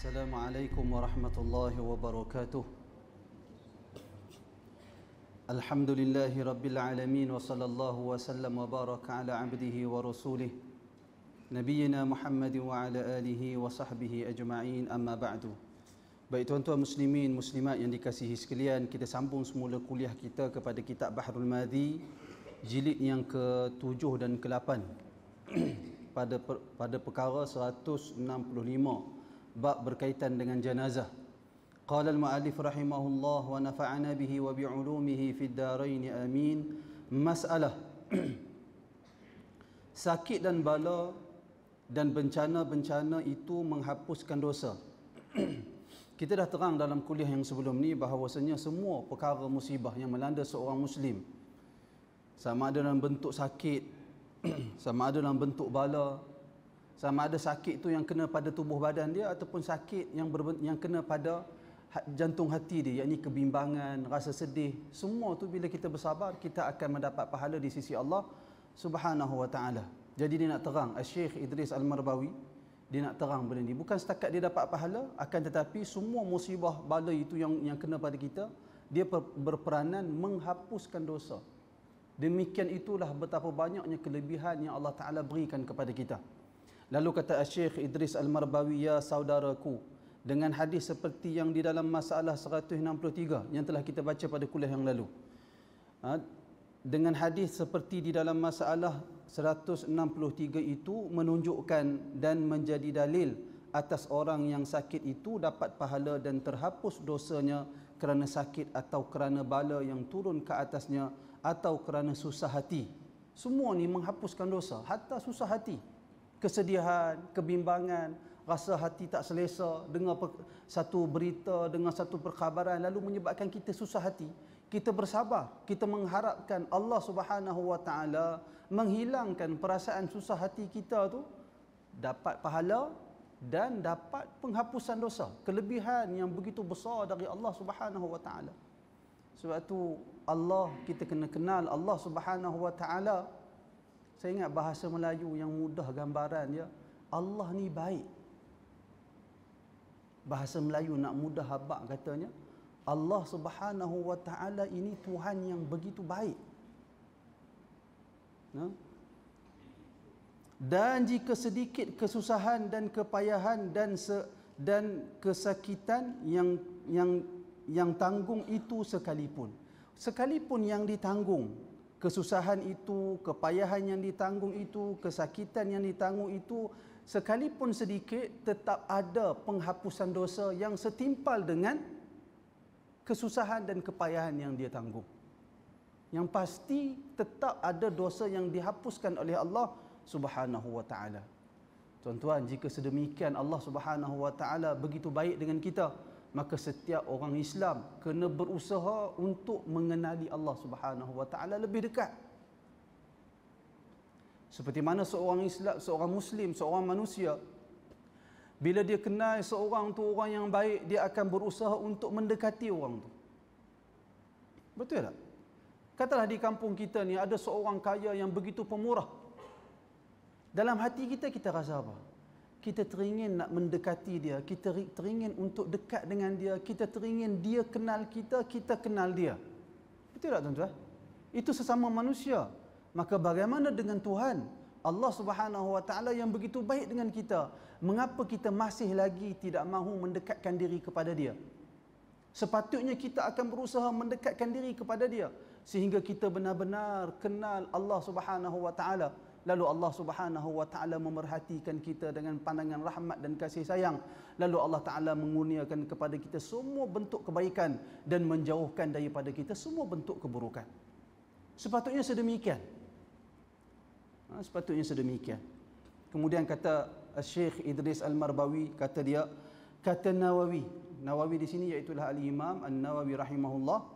Assalamualaikum warahmatullahi wabarakatuh. Alhamdulillahi rabbil alamin wa sallallahu wa sallam wa baraka ala abdihi wa rasulih Nabiyyina Muhammad wa ala alihi wa sahbihi ajma'in, amma ba'du. Baik tuan-tuan muslimin muslimat yang dikasihi sekalian, kita sambung semula kuliah kita kepada kitab Bahrul Madhi jilid yang ke-7 dan ke-8 pada perkara 165, bab berkaitan dengan jenazah. Qala al-mu'allif rahimahullah wa nafa'ana bihi wa bi'ulumihi fid darain amin. Masalah sakit dan bala dan bencana-bencana itu menghapuskan dosa. Kita dah terang dalam kuliah yang sebelum ni bahawasanya semua perkara musibah yang melanda seorang muslim, sama ada dalam bentuk sakit, sama ada dalam bentuk bala, sama ada sakit tu yang kena pada tubuh badan dia ataupun sakit yang kena pada jantung hati dia, yakni kebimbangan, rasa sedih, semua tu bila kita bersabar kita akan mendapat pahala di sisi Allah Subhanahu wa taala. Jadi dia nak terang, Syekh Idris Al-Marbawi, dia nak terang benda ni bukan setakat dia dapat pahala, akan tetapi semua musibah bala itu yang kena pada kita, dia berperanan menghapuskan dosa. Demikian itulah betapa banyaknya kelebihan yang Allah Taala berikan kepada kita. Lalu kata Syekh Idris Al-Marbawi, ya saudaraku, dengan hadis seperti yang di dalam masalah 163 yang telah kita baca pada kuliah yang lalu, dengan hadis seperti di dalam masalah 163 itu menunjukkan dan menjadi dalil atas orang yang sakit itu dapat pahala dan terhapus dosanya kerana sakit atau kerana bala yang turun ke atasnya atau kerana susah hati. Semua ni menghapuskan dosa, hatta susah hati, kesedihan, kebimbangan, rasa hati tak selesa, dengar satu berita, dengar satu perkhabaran lalu menyebabkan kita susah hati. Kita bersabar, kita mengharapkan Allah Subhanahu wa taala menghilangkan perasaan susah hati kita tu, dapat pahala dan dapat penghapusan dosa. Kelebihan yang begitu besar dari Allah Subhanahu wa taala. Sebab tu Allah, kita kena kenal Allah Subhanahu wa taala. Saya ingat bahasa Melayu yang mudah gambaran dia, Allah ni baik. Bahasa Melayu nak mudah habaq katanya, Allah Subhanahu wa taala ini Tuhan yang begitu baik. Dan jika sedikit kesusahan dan kepayahan dan kesakitan yang tanggung itu sekalipun yang ditanggung, kesusahan itu, kepayahan yang ditanggung itu, kesakitan yang ditanggung itu, sekalipun sedikit, tetap ada penghapusan dosa yang setimpal dengan kesusahan dan kepayahan yang dia tanggung. Yang pasti tetap ada dosa yang dihapuskan oleh Allah Subhanahu wa taala. Tuan-tuan, jika sedemikian Allah Subhanahu wa taala begitu baik dengan kita, maka setiap orang Islam kena berusaha untuk mengenali Allah Subhanahu wa taala lebih dekat. Seperti mana seorang Islam, seorang Muslim, seorang manusia, bila dia kenal seorang tu orang yang baik, dia akan berusaha untuk mendekati orang tu. Betul tak? Katalah di kampung kita ni ada seorang kaya yang begitu pemurah. Dalam hati kita, kita rasa apa? Kita teringin nak mendekati dia, kita teringin untuk dekat dengan dia, kita teringin dia kenal kita, kita kenal dia. Betul tak tuan-tuan? Itu sesama manusia. Maka bagaimana dengan Tuhan Allah Subhanahu wa taala yang begitu baik dengan kita? Mengapa kita masih lagi tidak mahu mendekatkan diri kepada dia? Sepatutnya kita akan berusaha mendekatkan diri kepada dia sehingga kita benar-benar kenal Allah Subhanahu wa taala. Lalu Allah Subhanahu wa taala memerhatikan kita dengan pandangan rahmat dan kasih sayang. Lalu Allah Taala mengurniakan kepada kita semua bentuk kebaikan dan menjauhkan daripada kita semua bentuk keburukan. Sepatutnya sedemikian. Sepatutnya sedemikian. Kemudian kata Syekh Idris Al-Marbawi, kata dia, kata Nawawi di sini iaitulah Al-Imam An-Nawawi rahimahullah.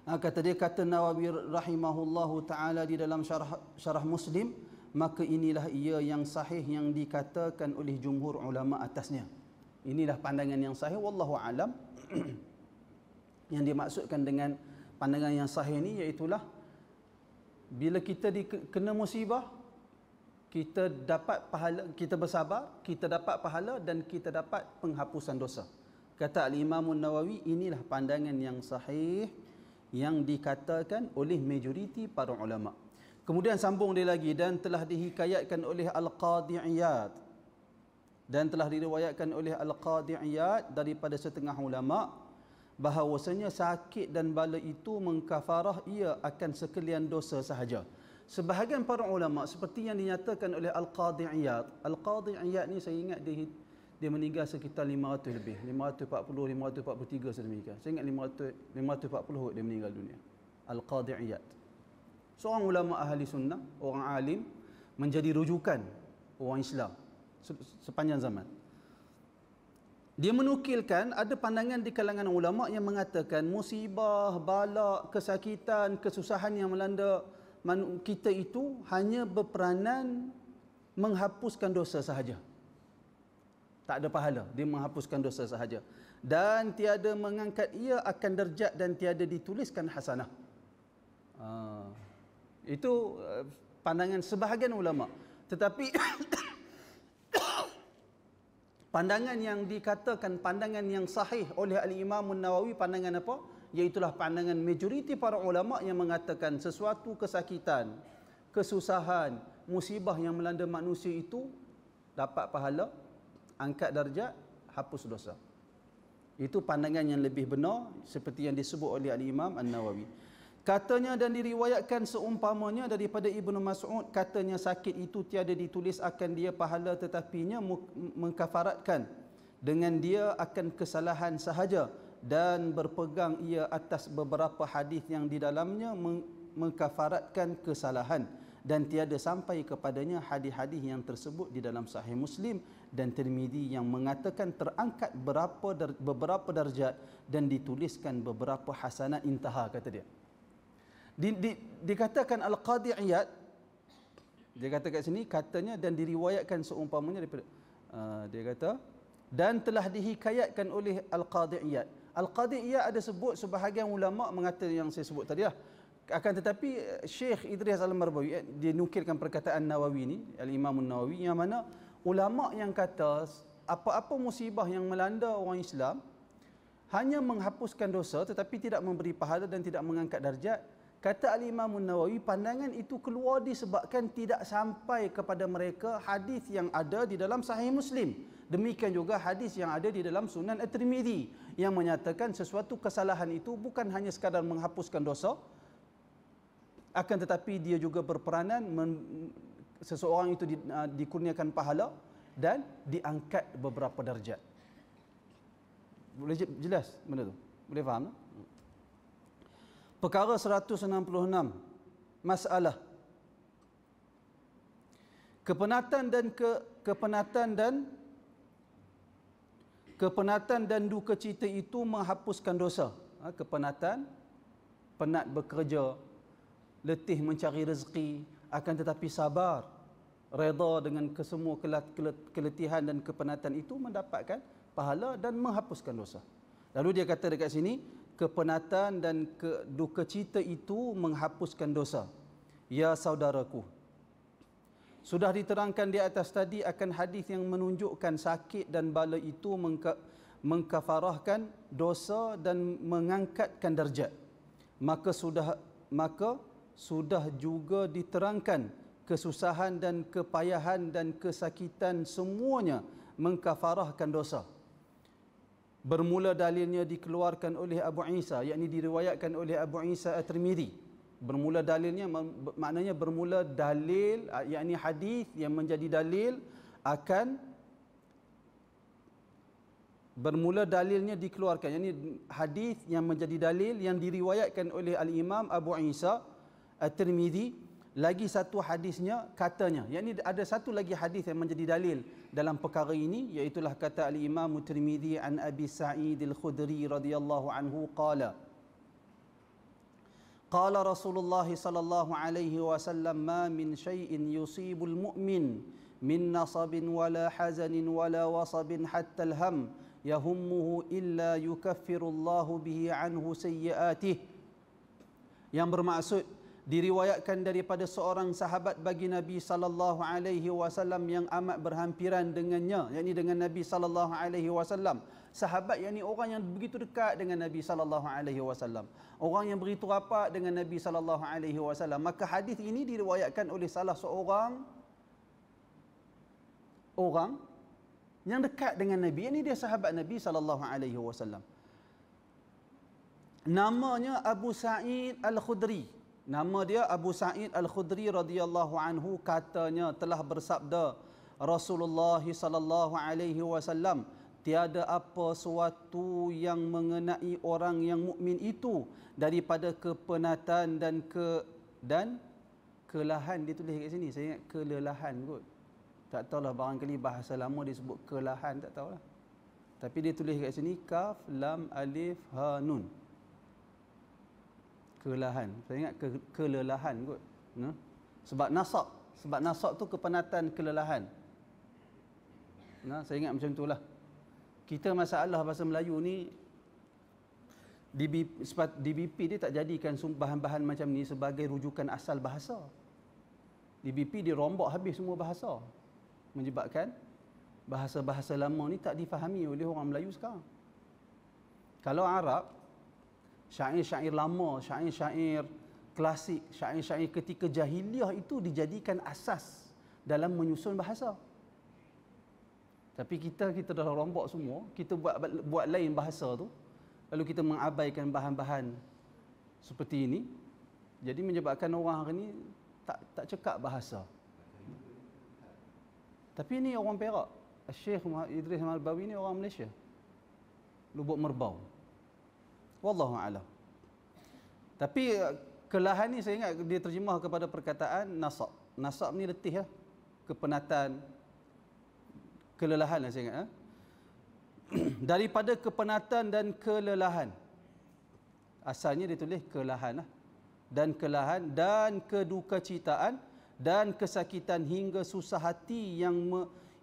Kata dia, kata Nawawi rahimahullahu taala di dalam syarah Muslim, maka inilah ia yang sahih yang dikatakan oleh jumhur ulama atasnya. Inilah pandangan yang sahih, wallahu alam. Yang dimaksudkan dengan pandangan yang sahih ni iaitulah bila kita kena musibah, kita dapat pahala, kita bersabar, kita dapat pahala dan kita dapat penghapusan dosa. Kata Al-Imam An-Nawawi, inilah pandangan yang sahih yang dikatakan oleh majoriti para ulama. Kemudian sambung dia lagi, dan telah dihikayatkan oleh Al-Qadhi Iyad, dan telah diriwayatkan oleh Al-Qadhi Iyad daripada setengah ulama bahawasanya sakit dan bala itu mengkafarah ia akan sekalian dosa sahaja. Sebahagian para ulama seperti yang dinyatakan oleh Al-Qadhi Iyad. Al-Qadhi Iyad ni saya ingat dia meninggal sekitar 500 lebih, 540, 543 sedemikian. Saya ingat 540 dia meninggal dunia. Al-Qadhi Iyad. Seorang ulama ahli sunnah, orang alim, menjadi rujukan orang Islam sepanjang zaman. Dia menukilkan ada pandangan di kalangan ulama yang mengatakan musibah, bala, kesakitan, kesusahan yang melanda kita itu hanya berperanan menghapuskan dosa sahaja. Tak ada pahala, dia menghapuskan dosa sahaja. Dan tiada mengangkat ia akan derajat dan tiada dituliskan hasanah. Itu pandangan sebahagian ulama. Tetapi pandangan yang dikatakan pandangan yang sahih oleh Al-Imam An-Nawawi, pandangan apa? Iaitulah pandangan majoriti para ulama yang mengatakan sesuatu kesakitan, kesusahan, musibah yang melanda manusia itu dapat pahala, angkat darjat, hapus dosa. Itu pandangan yang lebih benar seperti yang disebut oleh Al-Imam An-Nawawi. Katanya, dan diriwayatkan seumpamanya daripada Ibnu Mas'ud, katanya sakit itu tiada ditulis akan dia pahala tetapinya mengkafaratkan dengan dia akan kesalahan sahaja, dan berpegang ia atas beberapa hadis yang di dalamnya mengkafaratkan kesalahan, dan tiada sampai kepadanya hadis-hadis yang tersebut di dalam Sahih Muslim dan Tirmizi yang mengatakan terangkat beberapa darjat dan dituliskan beberapa hasanat, intaha kata dia. Dikatakan Al-Qadhi Iyad, dia kata kat sini, katanya dan diriwayatkan seumpamanya daripada dia kata, dan telah dihikayatkan oleh Al-Qadhi Iyad. Al-Qadhi Iyad ada sebut sebahagian ulama mengatakan yang saya sebut tadi lah. Akan tetapi Syekh Idris Al-Marbawi dia nukilkan perkataan Nawawi ni, Al-Imam An-Nawawi, yang mana ulama yang kata apa-apa musibah yang melanda orang Islam hanya menghapuskan dosa tetapi tidak memberi pahala dan tidak mengangkat darjat. Kata Al-Imam An-Nawawi, pandangan itu keluar disebabkan tidak sampai kepada mereka hadis yang ada di dalam Sahih Muslim. Demikian juga hadis yang ada di dalam Sunan At-Tirmizi yang menyatakan sesuatu kesalahan itu bukan hanya sekadar menghapuskan dosa, akan tetapi dia juga berperanan seseorang itu dikurniakan pahala dan diangkat beberapa darjat. Boleh jelas benda tu? Boleh faham? Perkara 166, masalah kepenatan dan duka cita itu menghapuskan dosa. Kepenatan, penat bekerja, letih mencari rezeki, akan tetapi sabar, redha dengan kesemua keletihan dan kepenatan itu, mendapatkan pahala dan menghapuskan dosa. Lalu dia kata dekat sini, kepenatan dan duka cita itu menghapuskan dosa. Ya saudaraku, sudah diterangkan di atas tadi akan hadis yang menunjukkan sakit dan bala itu mengkafarahkan dosa dan mengangkatkan darjat. Maka sudah juga diterangkan kesusahan dan kepayahan dan kesakitan semuanya mengkafarahkan dosa. Bermula dalilnya dikeluarkan oleh Abu Isa, yakni diriwayatkan oleh Abu Isa At-Tirmizi. Bermula dalilnya maknanya bermula dalil, yakni hadis yang menjadi dalil akan bermula dalilnya dikeluarkan, yakni hadis yang menjadi dalil yang diriwayatkan oleh Al-Imam Abu Isa At-Tirmizi. Lagi satu hadisnya katanya, yakni ada satu lagi hadis yang menjadi dalil dalam perkara ini, iaitulah kata Al-Imam Tirmizi an Abi Sa'id Al-Khudri radhiyallahu anhu qala qala Rasulullah sallallahu alaihi wasallam ma min syai'in yusibul mu'min min nasabin wala hazanin wala wasabin hatta al-ham yahummuhu illa yukaffirullahu bihi anhu sayyi'atih, yang bermaksud diriwayatkan daripada seorang sahabat bagi Nabi sallallahu alaihi wasallam yang amat berhampiran dengannya, yakni dengan Nabi sallallahu alaihi wasallam. Sahabat yakni orang yang begitu dekat dengan Nabi sallallahu alaihi wasallam, orang yang begitu rapat dengan Nabi sallallahu alaihi wasallam. Maka hadis ini diriwayatkan oleh salah seorang orang yang dekat dengan Nabi, ini dia sahabat Nabi sallallahu alaihi wasallam. Namanya Abu Sa'id Al-Khudri. Nama dia Abu Sa'id Al-Khudri radhiyallahu anhu, katanya telah bersabda Rasulullah sallallahu alaihi wasallam, tiada apa suatu yang mengenai orang yang mukmin itu daripada kepenatan dan kelelahan. Dia tulis kat sini, saya ingat kelelahan kot. Tak tahulah, barangkali bahasa lama disebut kelelahan, tak tahulah. Tapi dia tulis kat sini kaf lam alif ha nun. Kelelahan. Saya ingat kelelahan kot. Sebab nasab tu kepenatan, kelelahan. Saya ingat macam itulah. Kita masalah bahasa Melayu ni DBP dia tak jadikan bahan-bahan macam ni sebagai rujukan asal bahasa. DBP dia rombak habis semua bahasa, menyebabkan bahasa-bahasa lama ni tak difahami oleh orang Melayu sekarang. Kalau Arab, syair-syair lama, syair-syair klasik, syair-syair ketika jahiliah itu dijadikan asas dalam menyusun bahasa. Tapi kita dah rombak semua, kita buat lain bahasa tu, lalu kita mengabaikan bahan-bahan seperti ini. Jadi menyebabkan orang hari ni tak cekap bahasa. Tapi ini orang Perak. Syekh Idris Al-Bawi ni orang Malaysia, Lubuk Merbau. Wallahu a'lam. Tapi kelelahan ni saya ingat dia terjemah kepada perkataan nasab. Nasab ni letih lah, kepenatan, kelelahan lah saya ingat. Daripada kepenatan dan kelelahan. Asalnya dia tulis kelelahan lah. Dan kelelahan dan kedukacita dan kesakitan hingga susah hati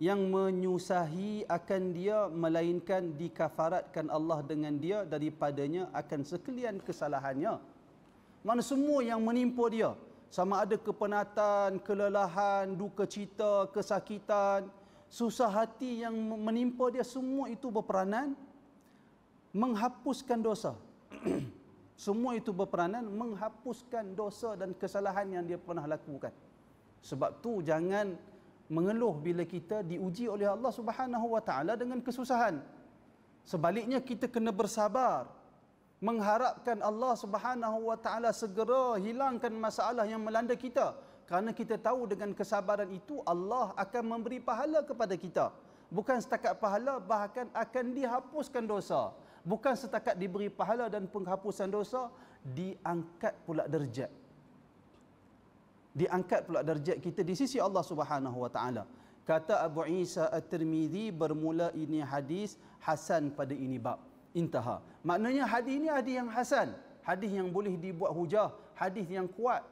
yang menyusahi akan dia, melainkan dikafaratkan Allah dengan dia daripadanya akan sekalian kesalahannya. Mana semua yang menimpa dia, sama ada kepenatan, kelelahan, duka cita, kesakitan, susah hati yang menimpa dia, semua itu berperanan menghapuskan dosa. Semua itu berperanan menghapuskan dosa dan kesalahan yang dia pernah lakukan. Sebab tu jangan mengeluh bila kita diuji oleh Allah Subhanahu wa taala dengan kesusahan. Sebaliknya kita kena bersabar, mengharapkan Allah Subhanahu wa taala segera hilangkan masalah yang melanda kita, kerana kita tahu dengan kesabaran itu Allah akan memberi pahala kepada kita. Bukan setakat pahala, bahkan akan dihapuskan dosa. Bukan setakat diberi pahala dan penghapusan dosa, diangkat pula darjat. Diangkat pula darjat kita di sisi Allah Subhanahu wa taala. Kata Abu Isa At-Tirmidzi, bermula ini hadis hasan pada ini bab. Intaha. Maknanya hadis ini hadis yang hasan, hadis yang boleh dibuat hujah, hadis yang kuat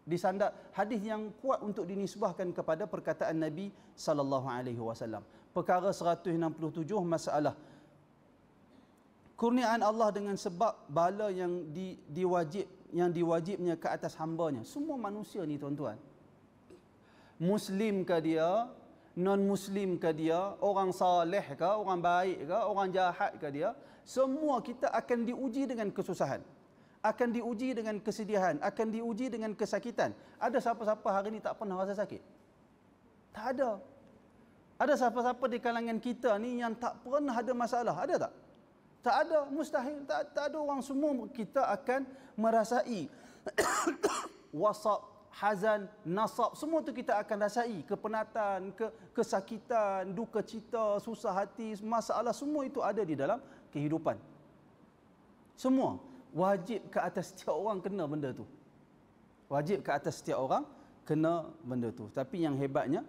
disandar, hadis yang kuat untuk dinisbahkan kepada perkataan Nabi sallallahu alaihi wasallam. Perkara 167, masalah kurniaan Allah dengan sebab bala yang diwajibnya ke atas hambanya. Semua manusia ni tuan-tuan, Muslim ke dia, non-Muslim ke dia, orang saleh ke, orang baik ke, orang jahat ke dia, semua kita akan diuji dengan kesusahan, akan diuji dengan kesedihan, akan diuji dengan kesakitan. Ada siapa-siapa hari ni tak pernah rasa sakit? Tak ada. Ada siapa-siapa di kalangan kita ni yang tak pernah ada masalah? Ada tak? Tak ada, mustahil. Tak ada. Orang semua kita akan merasai wasab, hazan, nasab, semua tu kita akan rasai. Kepenatan, kesakitan, duka cita, susah hati, masalah, semua itu ada di dalam kehidupan. Semua wajib ke atas setiap orang kena benda tu. Wajib ke atas setiap orang kena benda tu. Tapi yang hebatnya,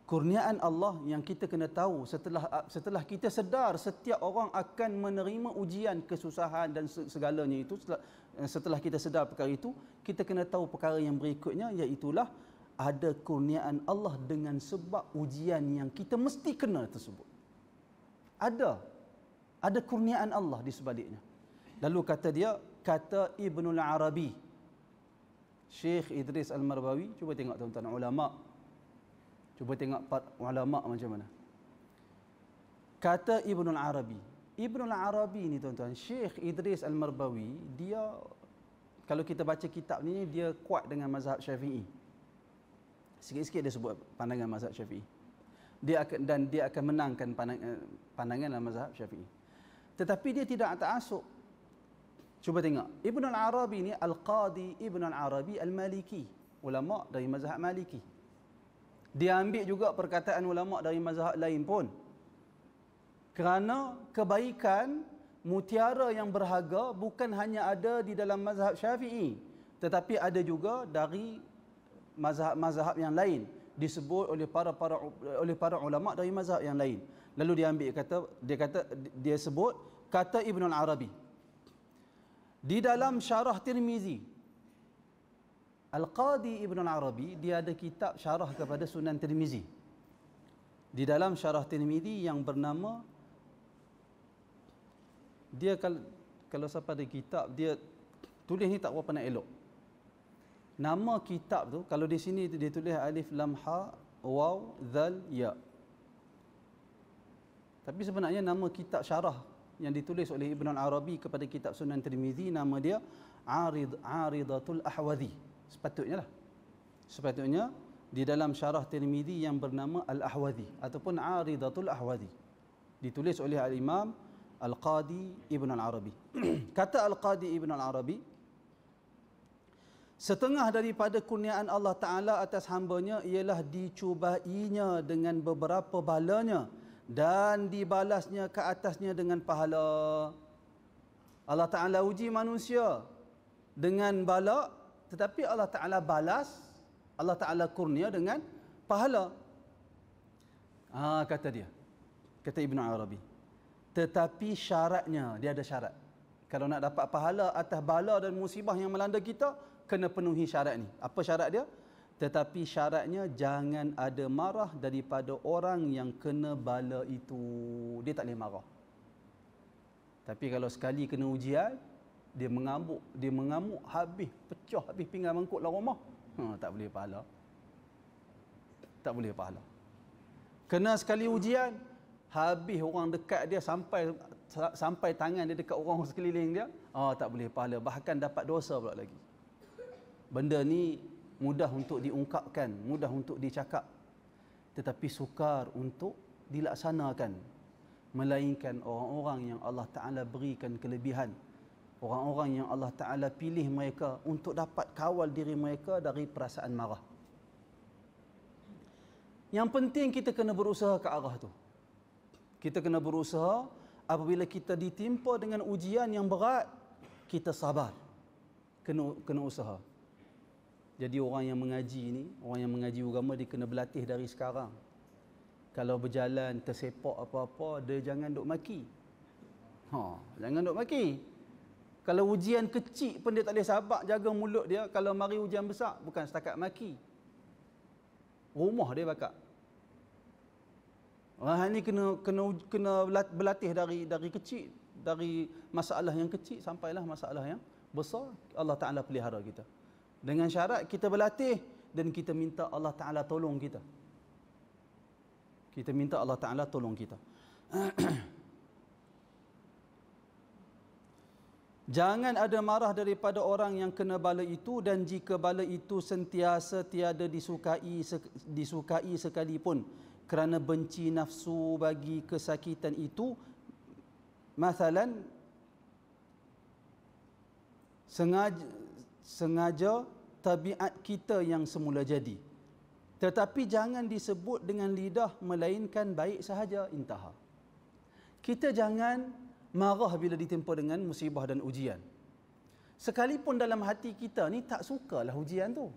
kurniaan Allah yang kita kena tahu setelah kita sedar setiap orang akan menerima ujian, kesusahan dan segalanya itu. Setelah kita sedar perkara itu, kita kena tahu perkara yang berikutnya, iaitulah ada kurniaan Allah dengan sebab ujian yang kita mesti kena tersebut. Ada kurniaan Allah di sebaliknya. Lalu kata dia, kata Ibnul Arabi. Syekh Idris Al-Marbawi, cuba tengok tuan-tuan ulama. Cuba tengok ulama macam mana. Kata Ibnul Arabi. Ibnul Arabi ni tuan-tuan, Syekh Idris Al-Marbawi, dia kalau kita baca kitab ni, dia kuat dengan mazhab Syafi'i. Sikit-sikit dia sebut pandangan mazhab Syafi'i. Dia akan menangkan pandangan dalam mazhab Syafi'i. Tetapi dia tidak ta'assub. Cuba tengok. Ibn al-Arabi ni Al-Qadi Ibn al-Arabi Al-Maliki, ulama dari mazhab Maliki. Dia ambil juga perkataan ulama dari mazhab lain pun. Kerana kebaikan mutiara yang berharga bukan hanya ada di dalam mazhab Syafi'i, tetapi ada juga dari mazhab-mazhab yang lain, disebut oleh para ulama dari mazhab yang lain. Lalu dia sebut kata Ibn al-Arabi di dalam syarah Tirmizi. Al-Qadi Ibn al-Arabi dia ada kitab syarah kepada Sunan Tirmizi. Di dalam syarah Tirmizi yang bernama, dia kalau siapa ada kitab, dia tulis ni tak berapa nak elok. Nama kitab tu, kalau di sini dia tulis alif lam ha waw zal ya. Tapi sebenarnya nama kitab syarah yang ditulis oleh Ibn al-Arabi kepada kitab Sunan Tirmizi, nama dia Aridatul Ahwazi. Sepatutnya di dalam syarah Tirmizi yang bernama Al-Ahwazi ataupun Aridatul Ahwazi, ditulis oleh Al-Imam Al-Qadi Ibn al-Arabi. Kata Al-Qadi Ibn al-Arabi, setengah daripada kurniaan Allah Ta'ala atas hambanya ialah dicubainya dengan beberapa balanya dan dibalasnya ke atasnya dengan pahala. Allah Ta'ala uji manusia dengan bala, tetapi Allah Ta'ala balas, Allah Ta'ala kurnia dengan pahala. Kata dia, kata Ibn Arabi, tetapi syaratnya, dia ada syarat. Kalau nak dapat pahala atas bala dan musibah yang melanda kita, kena penuhi syarat ni. Apa syarat dia? Tetapi syaratnya jangan ada marah daripada orang yang kena bala itu. Dia tak boleh marah. Tapi kalau sekali kena ujian, dia mengamuk habis, pecah habis pinggan mangkuk dalam rumah, tak boleh pahala. Tak boleh pahala. Kena sekali ujian, habis orang dekat dia sampai tangan dia dekat orang sekeliling dia, tak boleh pahala, bahkan dapat dosa pula lagi. Benda ni mudah untuk diungkapkan, mudah untuk dicakap, tetapi sukar untuk dilaksanakan. Melainkan orang-orang yang Allah Ta'ala berikan kelebihan, orang-orang yang Allah Ta'ala pilih mereka untuk dapat kawal diri mereka dari perasaan marah. Yang penting kita kena berusaha ke arah tu. Kita kena berusaha apabila kita ditimpa dengan ujian yang berat, kita sabar. Kena usaha. Jadi orang yang mengaji ni, orang yang mengaji agama, dia kena berlatih dari sekarang. Kalau berjalan tersepak apa-apa, dia jangan duk maki. Jangan duk maki. Kalau ujian kecil pun dia tak boleh sabar jaga mulut dia, kalau mari ujian besar bukan setakat maki, rumah dia bakar. Orang ni kena berlatih dari kecil, dari masalah yang kecil sampailah masalah yang besar. Allah Ta'ala pelihara kita. Dengan syarat kita berlatih dan kita minta Allah Ta'ala tolong kita. Kita minta Allah Ta'ala tolong kita. Jangan ada marah daripada orang yang kena bala itu, dan jika bala itu sentiasa tiada disukai sekalipun kerana benci nafsu bagi kesakitan itu, masalan sengaja tabiat kita yang semula jadi, tetapi jangan disebut dengan lidah melainkan baik sahaja, intaha. Kita jangan marah bila ditimpa dengan musibah dan ujian. Sekalipun dalam hati kita ni tak sukalah ujian tu.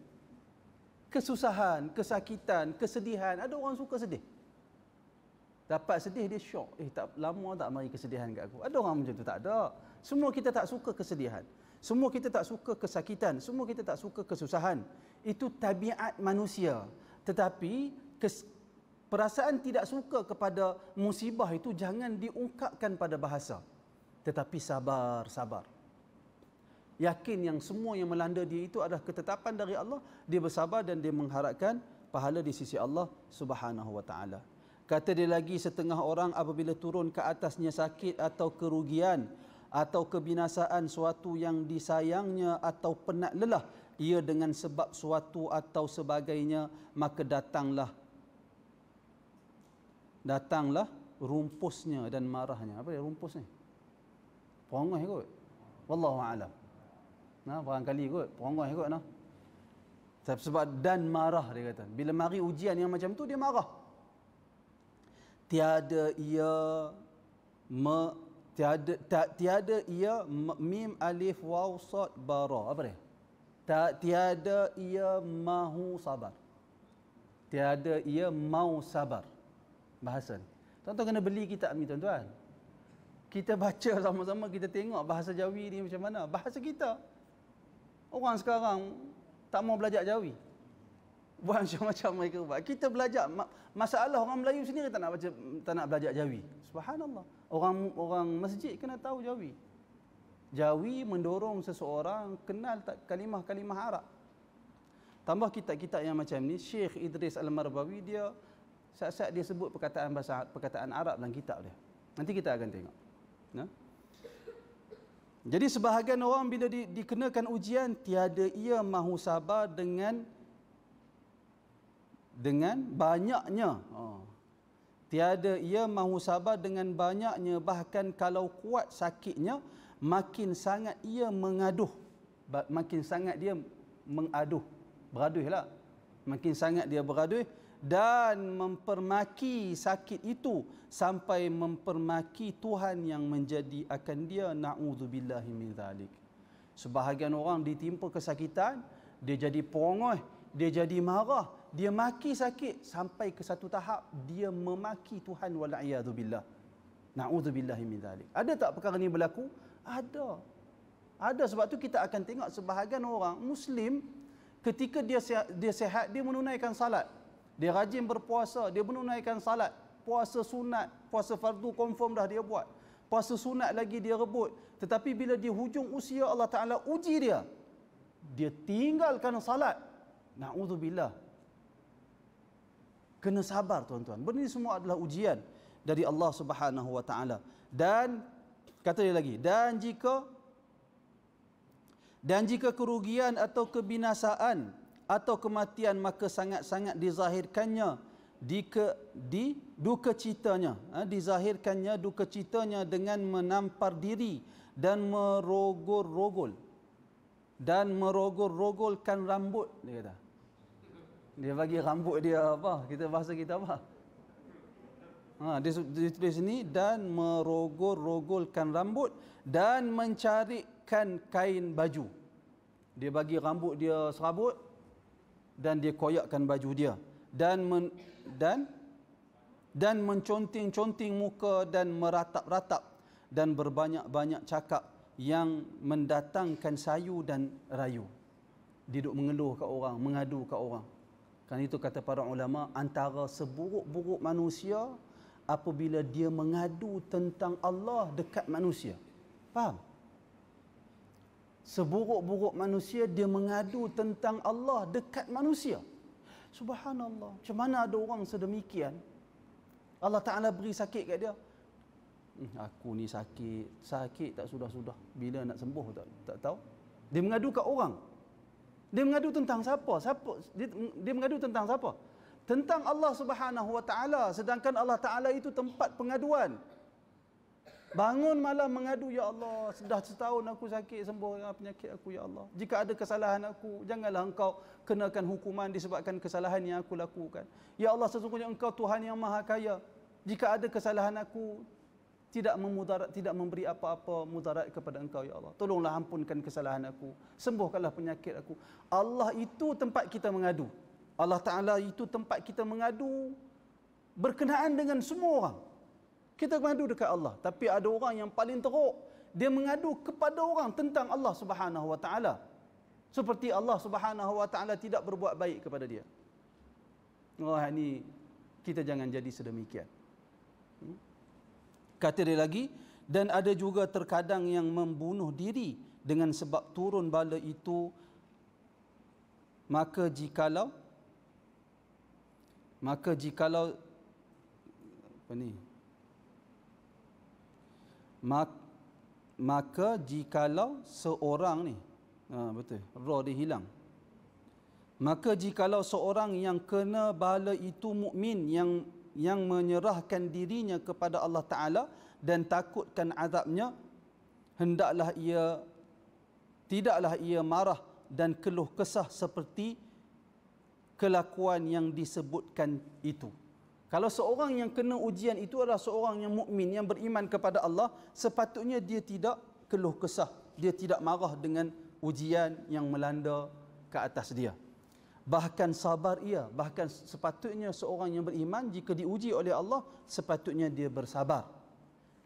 Kesusahan, kesakitan, kesedihan. Ada orang suka sedih. Dapat sedih dia syok. Tak lama tak mari kesedihan kat aku. Ada orang macam tu? Tak ada. Semua kita tak suka kesedihan. Semua kita tak suka kesakitan. Semua kita tak suka kesusahan. Itu tabiat manusia. Tetapi perasaan tidak suka kepada musibah itu jangan diungkapkan pada bahasa. Tetapi sabar. yakin yang semua yang melanda dia itu adalah ketetapan dari Allah, dia bersabar dan dia mengharapkan pahala di sisi Allah Subhanahu wa taala. Kata dia lagi, setengah orang apabila turun ke atasnya sakit atau kerugian atau kebinasaan suatu yang disayangnya atau penat lelah ia dengan sebab suatu atau sebagainya, maka datanglah rumpusnya dan marahnya. Apa dia rumpus ni? Perangai kot. Wallahu a'lam. Nah, barangkali kot perangai kot nah. Sebab dan marah dia kata. Bila mari ujian yang macam tu dia marah. Tiada ia mim alif waw sad bara. Apa dia? Tiada ia mahu sabar. Tiada ia mau sabar. Bahasa ni. Tuan-tuan kena beli kitab ni tuan-tuan. Kita baca sama-sama, kita tengok bahasa Jawi ni macam mana. Bahasa kita. Orang sekarang tak mau belajar Jawi. Buat macam-macam mereka buat. Kita belajar. Masalah orang Melayu sendiri tak nak belajar Jawi. Subhanallah. Orang masjid kena tahu Jawi. Jawi mendorong seseorang kenal kalimah-kalimah Arab. Tambah kitab-kitab yang macam ni, Syekh Idris Al-Marbawi dia saat-saat dia sebut perkataan Arab dalam kitab dia. Nanti kita akan tengok. Nah. Jadi sebahagian orang bila dikenakan ujian, tiada ia mahu sabar dengan banyaknya. Tiada ia mahu sabar dengan banyaknya, bahkan kalau kuat sakitnya, makin sangat ia mengaduh. Makin sangat dia beraduh lah. Makin sangat dia beraduh dan mempermaki sakit itu sampai mempermaki Tuhan yang menjadi akan dia. Na'udzubillahi min zalik. Sebahagian orang ditimpa kesakitan, dia jadi perongoh, dia jadi marah, dia maki sakit sampai ke satu tahap dia memaki Tuhan, wal'iyadzubillah. Na'udzubillahi min zalik. Ada tak perkara ni berlaku? Ada. Sebab tu kita akan tengok sebahagian orang Muslim ketika dia sihat, dia menunaikan salat. Dia rajin berpuasa, dia menunaikan salat. Puasa sunat, puasa fardu confirm dah dia buat. Puasa sunat lagi dia rebut. Tetapi bila di hujung usia Allah Ta'ala uji dia, dia tinggalkan salat. Na'udzubillah. Kena sabar tuan-tuan. Benda ini semua adalah ujian dari Allah Subhanahu wa taala. Dan kata dia lagi, dan jika kerugian atau kebinasaan atau kematian, maka sangat-sangat dizahirkannya duka citanya, dizahirkannya duka citanya dengan menampar diri dan merogol-rogolkan rambut. Dia kata, dia bagi rambut dia apa? Bahasa kita apa? Dia tulis sini, dan merogol-rogolkan rambut dan mencarikan kain baju. Dia bagi rambut dia serabut dan dia koyakkan baju dia, dan menconting-conting muka dan meratap-ratap dan berbanyak-banyak cakap yang mendatangkan sayu dan rayu. Dia duduk mengeluh kat orang, mengadu kat orang. Kan itu kata para ulama, antara seburuk-buruk manusia apabila dia mengadu tentang Allah dekat manusia. Faham? Seburuk-buruk manusia dia mengadu tentang Allah dekat manusia. Subhanallah. Macam mana ada orang sedemikian? Allah Ta'ala beri sakit kat dia. Aku ni sakit tak sudah-sudah. Bila nak sembuh tak tahu. Dia mengadu kat orang. Dia mengadu tentang siapa? Dia mengadu tentang siapa? Tentang Allah Subhanahu wa taala, sedangkan Allah Ta'ala itu tempat pengaduan. Bangun malam mengadu, ya Allah, sudah setahun aku sakit, sembuh penyakit aku, ya Allah. Jika ada kesalahan aku, janganlah engkau kenakan hukuman disebabkan kesalahan yang aku lakukan. Ya Allah, sesungguhnya engkau Tuhan yang maha kaya. Jika ada kesalahan aku, tidak memberi apa-apa mudarat kepada engkau, ya Allah. Tolonglah ampunkan kesalahan aku, sembuhkanlah penyakit aku. Allah itu tempat kita mengadu. Allah Ta'ala itu tempat kita mengadu berkenaan dengan semua orang. Kita mengadu dekat Allah. Tapi ada orang yang paling teruk, dia mengadu kepada orang tentang Allah Subhanahu wa taala. Seperti Allah Subhanahu wa taala tidak berbuat baik kepada dia. Wah, ini kita jangan jadi sedemikian. Kata dia lagi, dan ada juga terkadang yang membunuh diri dengan sebab turun bala itu, maka jikalau apa ni? Maka jikalau seorang ni, betul, ra dia hilang. Maka jikalau seorang yang kena bala itu mukmin yang menyerahkan dirinya kepada Allah Ta'ala dan takutkan azabnya, tidaklah ia marah dan keluh kesah seperti kelakuan yang disebutkan itu. Kalau seorang yang kena ujian itu adalah seorang yang mukmin, yang beriman kepada Allah, sepatutnya dia tidak keluh kesah, dia tidak marah dengan ujian yang melanda ke atas dia. Bahkan sabar ia, bahkan sepatutnya seorang yang beriman jika diuji oleh Allah, sepatutnya dia bersabar.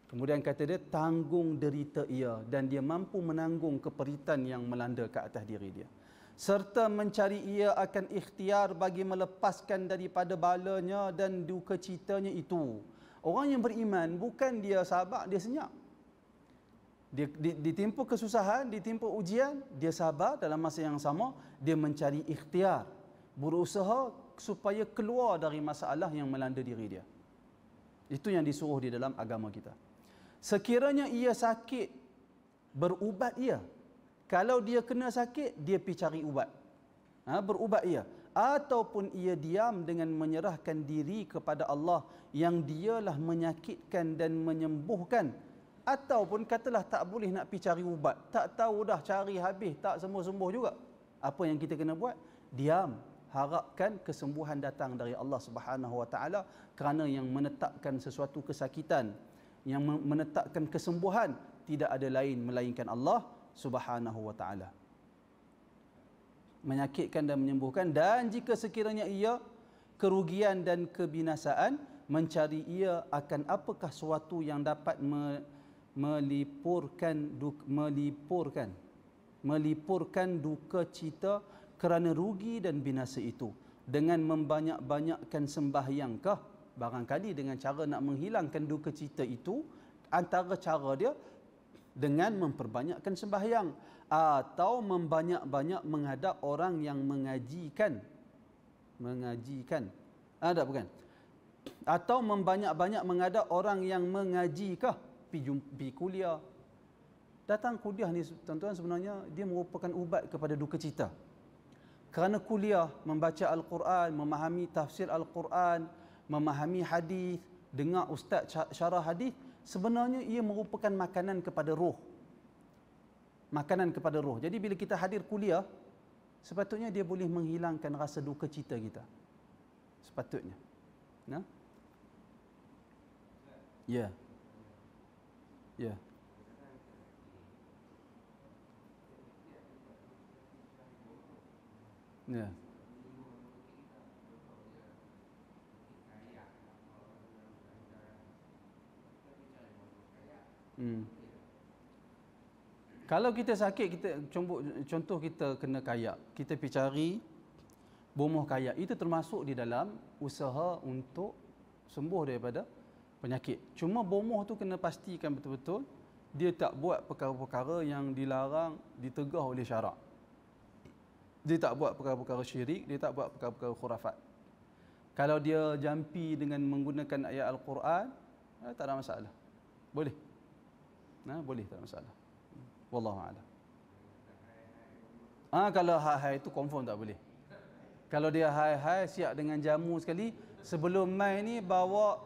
Kemudian kata dia, tanggung derita ia, dan dia mampu menanggung keperitan yang melanda ke atas diri dia. Serta mencari ia akan ikhtiar bagi melepaskan daripada balanya dan duka citanya itu. Orang yang beriman bukan dia sabar, dia senyap. Dia ditimpa kesusahan, ditimpa ujian, dia sabar, dalam masa yang sama dia mencari ikhtiar, berusaha supaya keluar dari masalah yang melanda diri dia. Itu yang disuruh di dalam agama kita. Sekiranya ia sakit, berubat ia. Kalau dia kena sakit, dia pergi cari ubat. Berubat ia. Ataupun ia diam dengan menyerahkan diri kepada Allah yang dialah menyakitkan dan menyembuhkan. Ataupun katalah tak boleh nak pergi cari ubat, tak tahu dah cari habis, tak sembuh-sembuh juga. Apa yang kita kena buat? Diam, harapkan kesembuhan datang dari Allah Subhanahu Wa Taala, kerana yang menetapkan sesuatu kesakitan, yang menetapkan kesembuhan tidak ada lain melainkan Allah Subhanahu Wa Taala. Menyakitkan dan menyembuhkan, dan jika sekiranya ia kerugian dan kebinasaan, mencari ia akan apakah suatu yang dapat melipurkan duka cita kerana rugi dan binasa itu, dengan membanyak-banyakkan sembahyangkah? Barangkali dengan cara nak menghilangkan duka cita itu, antara cara dia dengan memperbanyakkan sembahyang, atau membanyak-banyak menghadap orang yang mengajikan, ada bukan? Atau membanyak-banyak menghadap orang yang mengajikah? Pergi kuliah. Datang kuliah ni tuan-tuan, sebenarnya dia merupakan ubat kepada duka cita. Kerana kuliah, membaca Al-Quran, memahami tafsir Al-Quran, memahami hadis, dengar ustaz syarah hadis, sebenarnya ia merupakan makanan kepada roh. Makanan kepada roh. Jadi bila kita hadir kuliah, sepatutnya dia boleh menghilangkan rasa duka cita kita. Sepatutnya. Nah? Ya. Ya. Ya. Kalau kita sakit, contoh kita kena kayak, kita pergi cari bomoh kayak, itu termasuk di dalam usaha untuk sembuh daripada penyakit. Cuma bomoh tu kena pastikan betul-betul dia tak buat perkara-perkara yang dilarang, ditegah oleh syarak. Dia tak buat perkara-perkara syirik, dia tak buat perkara-perkara khurafat. Kalau dia jampi dengan menggunakan ayat Al-Quran, tak ada masalah. Boleh. Boleh, tak ada masalah. Wallahu a'lam. Kalau hai-hai itu confirm tak boleh. Kalau dia hai-hai siap dengan jamu sekali, sebelum mai ni bawa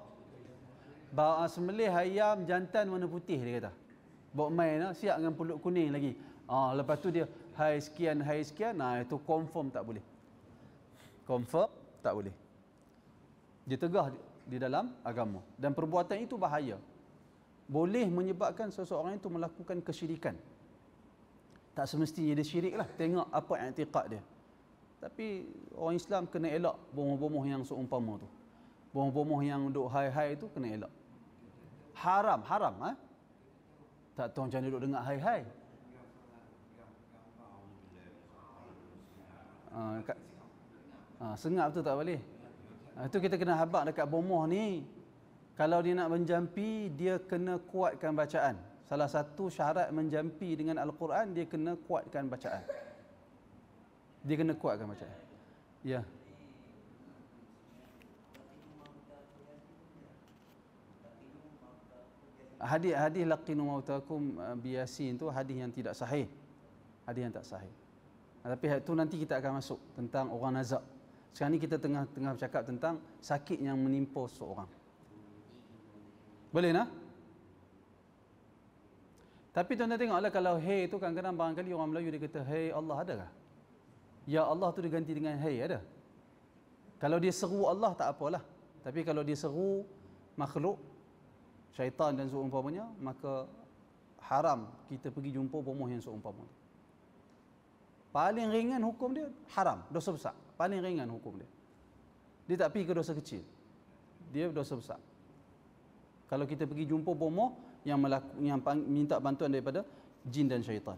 sembelih ayam jantan warna putih, dia kata. Bawa mai siap dengan pulut kuning lagi. Lepas tu dia hai sekian, itu confirm tak boleh. Confirm tak boleh. Dia tegah di dalam agama, dan perbuatan itu bahaya. Boleh menyebabkan seseorang itu melakukan kesyirikan. Tak semestinya dia syirik lah, tengok apa i'tiqad dia. Tapi orang Islam kena elak bomoh-bomoh yang seumpama tu. Bomoh-bomoh yang duk hai-hai tu kena elak. Haram. Tak tahu macam mana duk dengar hai-hai. Sengap tu tak boleh. Itu kita kena habaq dekat bomoh ni. Kalau dia nak menjampi, dia kena kuatkan bacaan. Salah satu syarat menjampi dengan Al-Quran, dia kena kuatkan bacaan. Dia kena kuatkan bacaan. Ya. Hadis laqinu mautakum biyasin tu hadis yang tidak sahih. Hadis yang tak sahih. Tapi itu nanti kita akan masuk tentang orang nazak. Sekarang ni kita tengah bercakap tentang sakit yang menimpa seseorang. Boleh nak? Tapi tuan-tuan tengoklah, kalau hey tu kadang-kadang barangkali orang Melayu dia kata hey Allah, adakah? Ya Allah tu diganti dengan hey, ada? Kalau dia seru Allah tak apalah. Tapi kalau dia seru makhluk, syaitan dan seumpamanya, maka haram kita pergi jumpa bomoh yang seumpama. Paling ringan hukum dia haram, dosa besar. Paling ringan hukum dia. Dia tak pergi ke dosa kecil. Dia dosa besar. Kalau kita pergi jumpa bomoh yang minta bantuan daripada jin dan syaitan.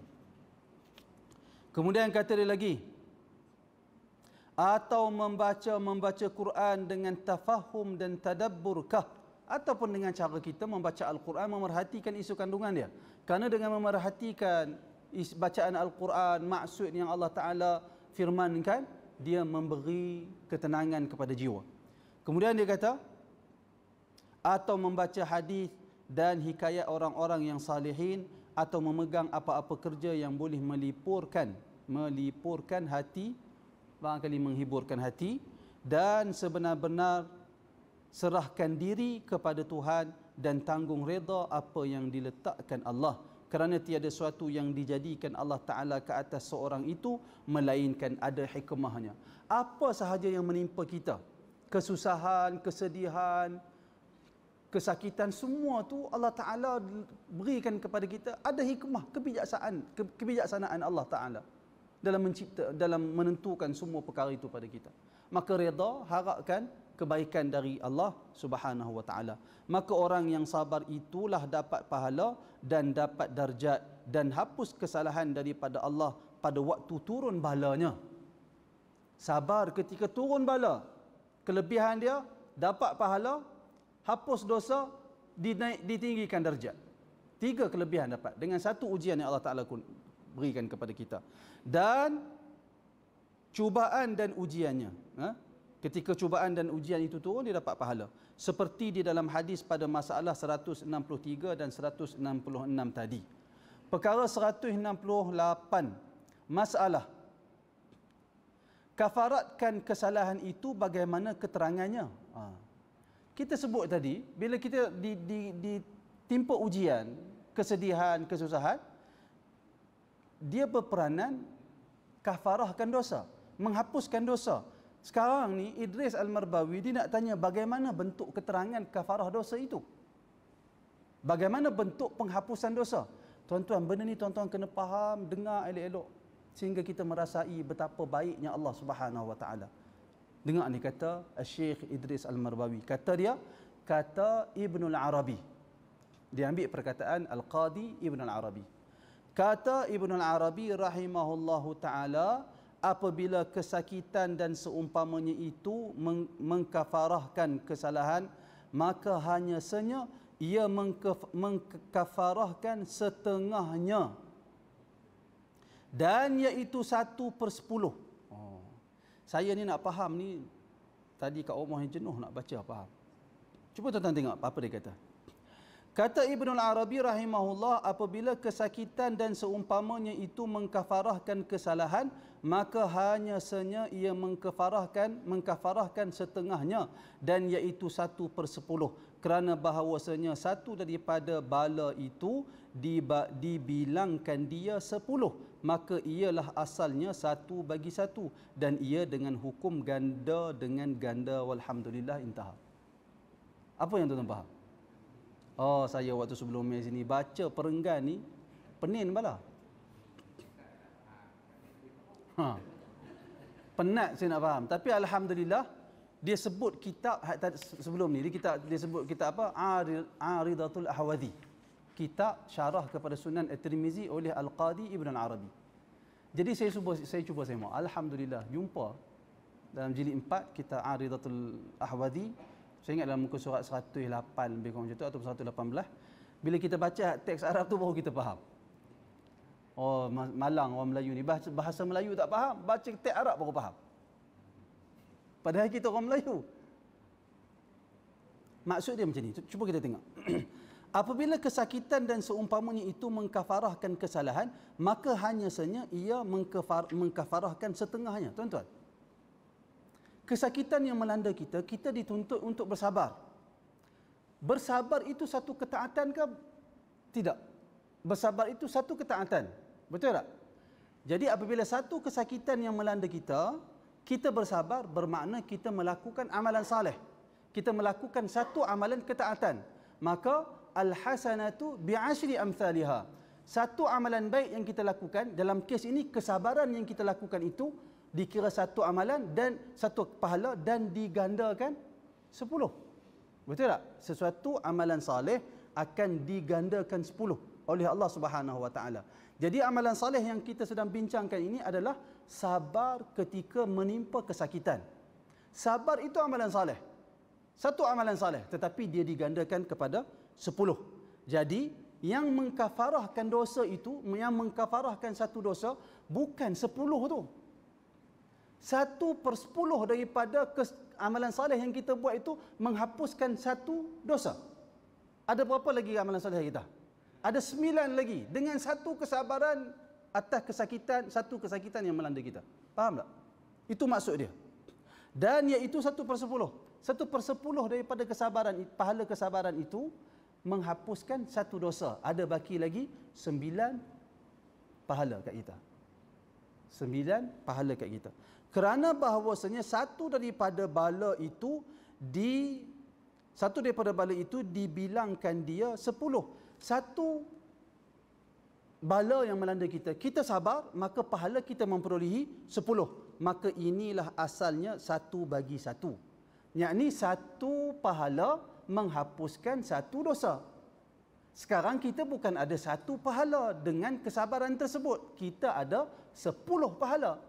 Kemudian kata dia lagi, atau membaca Quran dengan tafahum dan tadabburkah, ataupun dengan cara kita membaca Al-Quran memerhatikan isu kandungan dia. Kerana dengan memerhatikan bacaan Al-Quran, maksud yang Allah Ta'ala firmankan, dia memberi ketenangan kepada jiwa. Kemudian dia kata, atau membaca hadis dan hikayat orang-orang yang salihin, atau memegang apa-apa kerja yang boleh melipurkan hati, barangkali menghiburkan hati, dan sebenar-benar serahkan diri kepada Tuhan dan tanggung reda apa yang diletakkan Allah, kerana tiada sesuatu yang dijadikan Allah Ta'ala ke atas seorang itu melainkan ada hikmahnya. Apa sahaja yang menimpa kita, kesusahan, kesedihan, kesakitan, semua tu Allah Ta'ala berikan kepada kita, ada hikmah, kebijaksanaan Allah Ta'ala dalam menentukan semua perkara itu pada kita. Maka reda, harapkan kebaikan dari Allah Subhanahu wa Ta'ala. Maka orang yang sabar itulah dapat pahala dan dapat darjat dan hapus kesalahan daripada Allah pada waktu turun balanya. Sabar ketika turun bala, kelebihan dia dapat pahala, hapus dosa, ditinggikan darjat. 3 kelebihan dapat dengan satu ujian yang Allah Ta'ala berikan kepada kita. Dan cubaan dan ujiannya, ketika cubaan dan ujian itu turun, dia dapat pahala. Seperti di dalam hadis pada masalah 163 dan 166 tadi. Perkara 168, masalah kafaratkan kesalahan itu bagaimana keterangannya. Kita sebut tadi, bila kita ditimpa ujian, kesedihan, kesusahan, dia berperanan kafarahkan dosa, menghapuskan dosa. Sekarang ni Idris Al-Marbawi dia nak tanya bagaimana bentuk keterangan kafarah dosa itu. Bagaimana bentuk penghapusan dosa. Tuan-tuan, benda ni tuan-tuan kena faham, dengar elok-elok sehingga kita merasai betapa baiknya Allah Subhanahu wa Ta'ala. Dengar ni kata Syekh Idris Al-Marbawi. Kata Ibnul Arabi. Dia ambil perkataan Al-Qadi Ibnul Arabi. Kata Ibnul Arabi rahimahullahu ta'ala, apabila kesakitan dan seumpamanya itu mengkafarahkan kesalahan, maka hanya saja ia mengkafarahkan setengahnya, dan iaitu 1/10. Saya ni nak faham ni, tadi kat rumah yang jenuh nak baca faham. Cuba tuan-tuan tengok apa dia kata. Kata Ibnul Arabi rahimahullah, apabila kesakitan dan seumpamanya itu mengkafarahkan kesalahan, maka hanya saja ia mengkafarahkan setengahnya, dan iaitu 1/10. Kerana bahawasanya satu daripada bala itu dibilangkan dia 10, maka ialah asalnya 1/1, dan ia dengan hukum ganda dengan ganda. Walhamdulillah, intaha. Apa yang tuan-tuan faham? Oh, saya waktu sebelum mai sini baca perenggan ni penin bala. Penat saya nak faham. Tapi alhamdulillah dia sebut kitab sebelum ni dia sebut kitab apa? Aridatul Ahwazi. Kitab syarah kepada Sunan At-Tirmizi oleh Al-Qadi Ibn Al-Arabi. Jadi saya cuba saya mau. Alhamdulillah jumpa dalam jilid 4 kitab Aridatul Ahwazi. Saya ingat dalam muka surat 108 lebih kurang macam tu, ataupun 118. Bila kita baca teks Arab tu baru kita faham. Oh, malang orang Melayu ni bahasa Melayu tak faham, baca teks Arab baru faham. Padahal kita orang Melayu. Maksud dia macam ni. Cuba kita tengok. Apabila kesakitan dan seumpamanya itu mengkafarahkan kesalahan, maka hanya saja ia mengkafarahkan setengahnya. Tuan-tuan, kesakitan yang melanda kita, kita dituntut untuk bersabar. Bersabar itu satu ketaatan ke? Tidak. Bersabar itu satu ketaatan. Betul tak? Jadi apabila satu kesakitan yang melanda kita, kita bersabar bermakna kita melakukan amalan saleh. Kita melakukan satu amalan ketaatan. Maka al-hasanatu bi'ashri amthaliha. Satu amalan baik yang kita lakukan, dalam kes ini kesabaran yang kita lakukan itu dikira satu amalan dan satu pahala dan digandakan 10. Betul tak? Sesuatu amalan saleh akan digandakan 10 oleh Allah Subhanahu wa taala. Jadi amalan saleh yang kita sedang bincangkan ini adalah sabar ketika menimpa kesakitan. Sabar itu amalan saleh. Satu amalan saleh tetapi dia digandakan kepada 10. Jadi yang mengkafarahkan dosa itu, yang mengkafarahkan satu dosa bukan 10 tu. 1/10 daripada amalan saleh yang kita buat itu menghapuskan satu dosa. Ada berapa lagi amalan saleh kita? Ada 9 lagi dengan satu kesabaran atas kesakitan, satu kesakitan yang melanda kita. Faham tak? Itu maksud dia. Dan iaitu 1/10. 1/10 daripada kesabaran, pahala kesabaran itu menghapuskan satu dosa. Ada baki lagi 9 pahala kat kita. 9 pahala kat kita. Kerana bahawasanya satu daripada bala itu dibilangkan dia 10. Satu bala yang melanda kita, kita sabar, maka pahala kita memperolehi 10. Maka inilah asalnya 1/1. Yakni satu pahala menghapuskan satu dosa. Sekarang kita bukan ada satu pahala dengan kesabaran tersebut. Kita ada 10 pahala.